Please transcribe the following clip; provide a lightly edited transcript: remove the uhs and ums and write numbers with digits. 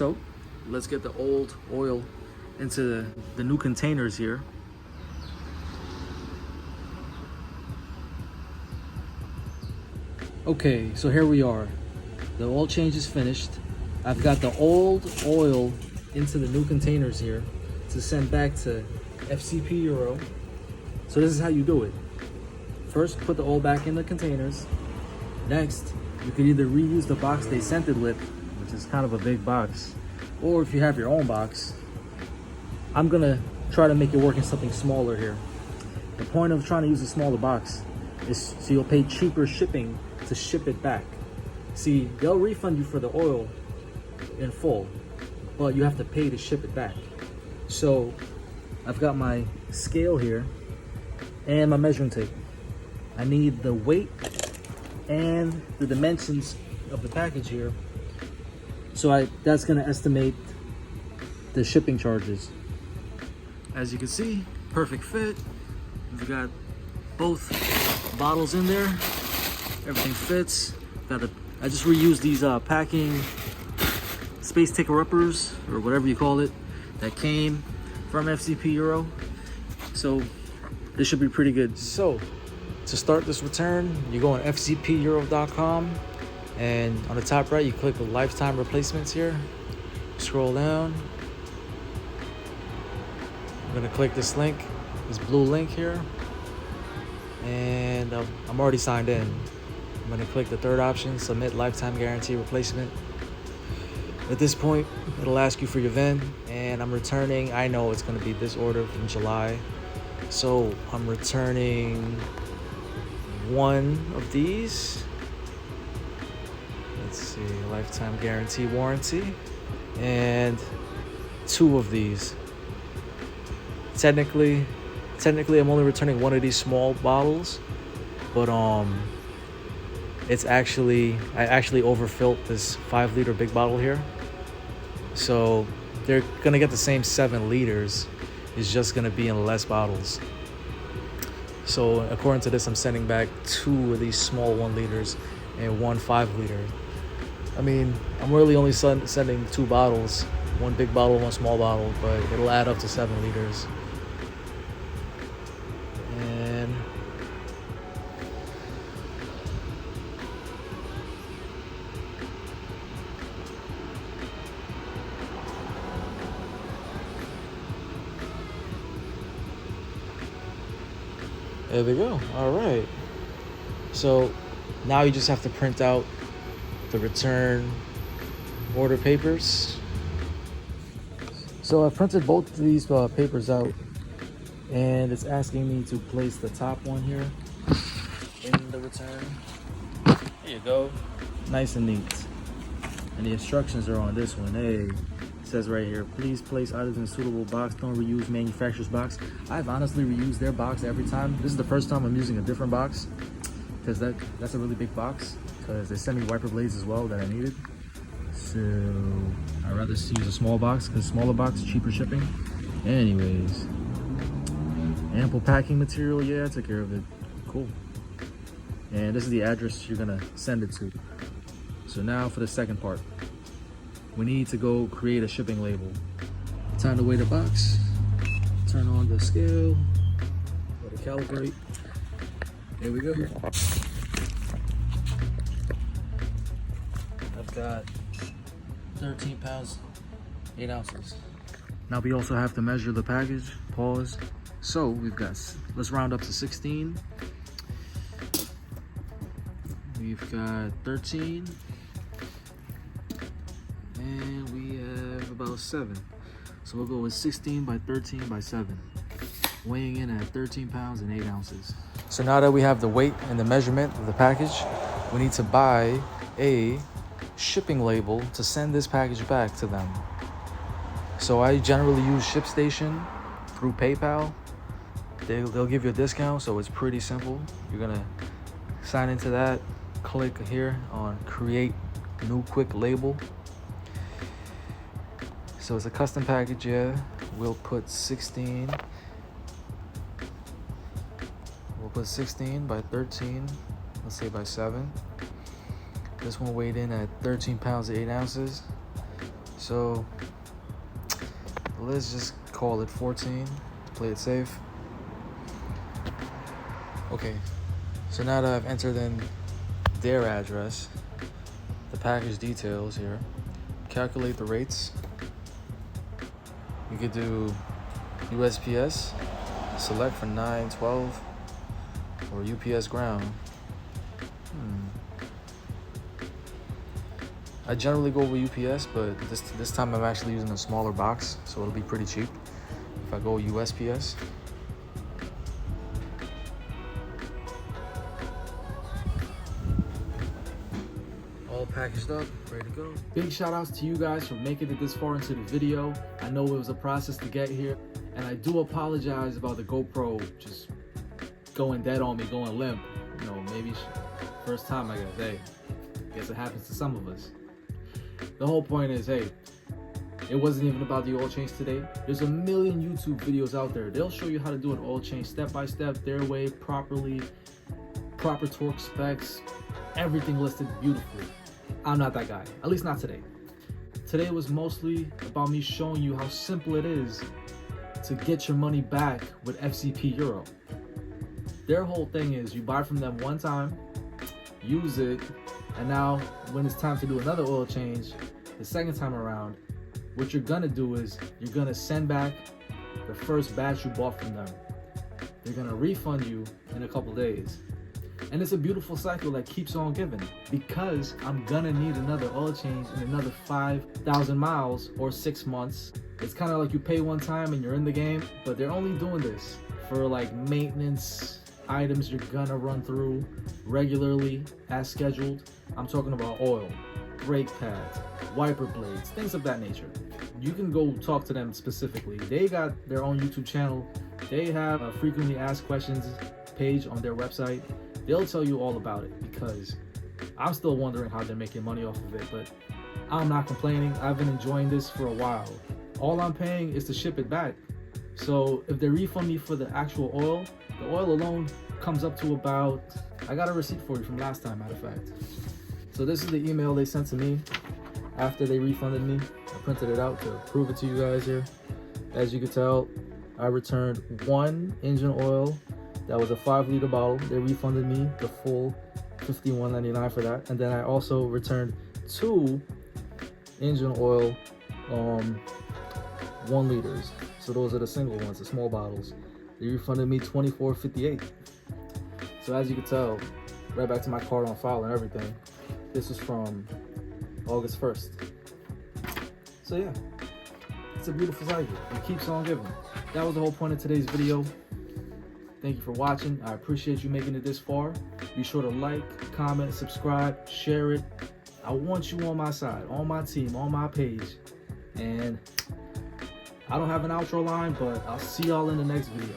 So let's get the old oil into the new containers here. Okay, so here we are. The oil change is finished. I've got the old oil into the new containers here to send back to FCP Euro. So this is how you do it. First, put the oil back in the containers. Next, you could either reuse the box they sent it with, which is kind of a big box, or if you have your own box. I'm gonna try to make it work in something smaller here. The point of trying to use a smaller box is so you'll pay cheaper shipping to ship it back. See, they'll refund you for the oil in full, but you have to pay to ship it back. So I've got my scale here and my measuring tape. I need the weight and the dimensions of the package here. So that's gonna estimate the shipping charges. As you can see, perfect fit. We've got both bottles in there. Everything fits. I just reused these packing space taker uppers, or whatever you call it, that came from FCP Euro. So this should be pretty good. So to start this return, you go on fcpeuro.com, and on the top right, you click the lifetime replacements here. Scroll down. I'm gonna click this link, this blue link here, and I'm already signed in. I'm gonna click the third option, submit lifetime guarantee replacement. At this point, it'll ask you for your VIN, and I'm returning. I know it's gonna be this order from July, so I'm returning one of these. Let's see, lifetime guarantee warranty, and two of these. Technically, I'm only returning one of these small bottles, but I actually overfilled this 5-liter big bottle here. So they're gonna get the same 7 liters. It's just gonna be in less bottles. So according to this, I'm sending back 2 of these small 1 liters and 1 5-liter. I mean, I'm really only sending 2 bottles, 1 big bottle, 1 small bottle, but it'll add up to 7 liters. And there we go. All right. So now you just have to print out the return order papers. So I printed both of these papers out, and it's asking me to place the top one here in the return. There you go. Nice and neat. And the instructions are on this one. Hey, it says right here, please place items in a suitable box. Don't reuse manufacturer's box. I've honestly reused their box every time. This is the first time I'm using a different box, because that's a really big box, because they sent me wiper blades as well that I needed. So I'd rather use a small box, because smaller box, cheaper shipping. Anyways, ample packing material. Yeah, I took care of it. Cool. And this is the address you're gonna send it to. So now for the second part, we need to go create a shipping label. Time to weigh the box, turn on the scale, go to calibrate. There we go. I've got 13 pounds, 8 ounces. Now we also have to measure the package. Pause. So we've got, let's round up to 16. We've got 13. And we have about 7. So we'll go with 16 by 13 by 7. Weighing in at 13 pounds and 8 ounces. So now that we have the weight and the measurement of the package, we need to buy a shipping label to send this package back to them. So I generally use ShipStation through PayPal. They'll give you a discount, so it's pretty simple. You're gonna sign into that, click here on create new quick label. So it's a custom package, yeah. We'll put 16. We'll put 16 by 13, let's say by 7. This one weighed in at 13 pounds, 8 ounces. So let's just call it 14 to play it safe. Okay, so now that I've entered in their address, the package details here, calculate the rates. You could do USPS, select for 912, or UPS ground. I generally go with UPS, but this time I'm actually using a smaller box, so it'll be pretty cheap if I go USPS. All packaged up, ready to go. Big shout outs to you guys for making it this far into the video. I know it was a process to get here, and I do apologize about the GoPro just going dead on me, going limp. You know, maybe first time, I guess. Hey, I guess it happens to some of us. The whole point is, hey, it wasn't even about the oil change today. There's a million YouTube videos out there. They'll show you how to do an oil change step by step, their way, properly, proper torque specs, everything listed beautifully. I'm not that guy, at least not today. Today was mostly about me showing you how simple it is to get your money back with FCP Euro. Their whole thing is you buy from them one time, use it, and now when it's time to do another oil change, the second time around, what you're gonna do is you're gonna send back the first batch you bought from them. They're gonna refund you in a couple days. And it's a beautiful cycle that keeps on giving, because I'm gonna need another oil change in another 5,000 miles or 6 months. It's kind of like you pay one time and you're in the game, but they're only doing this for like maintenance items you're gonna run through regularly as scheduled. I'm talking about oil, brake pads, wiper blades, things of that nature. You can go talk to them specifically. They got their own YouTube channel. They have a frequently asked questions page on their website. They'll tell you all about it, because I'm still wondering how they're making money off of it, but I'm not complaining. I've been enjoying this for a while. All I'm paying is to ship it back. So if they refund me for the actual oil, the oil alone comes up to about, I got a receipt for you from last time, matter of fact. So this is the email they sent to me after they refunded me. I printed it out to prove it to you guys here. As you can tell, I returned one engine oil. That was a 5-liter bottle. They refunded me the full $51.99 for that. And then I also returned 2 engine oil 1 liters. So those are the single ones, the small bottles. They refunded me $24.58. So as you can tell, right back to my card on file and everything. This is from August 1st. So yeah, it's a beautiful cycle. It keeps on giving. That was the whole point of today's video. Thank you for watching. I appreciate you making it this far. Be sure to like, comment, subscribe, share it. I want you on my side, on my team, on my page. And I don't have an outro line, but I'll see y'all in the next video.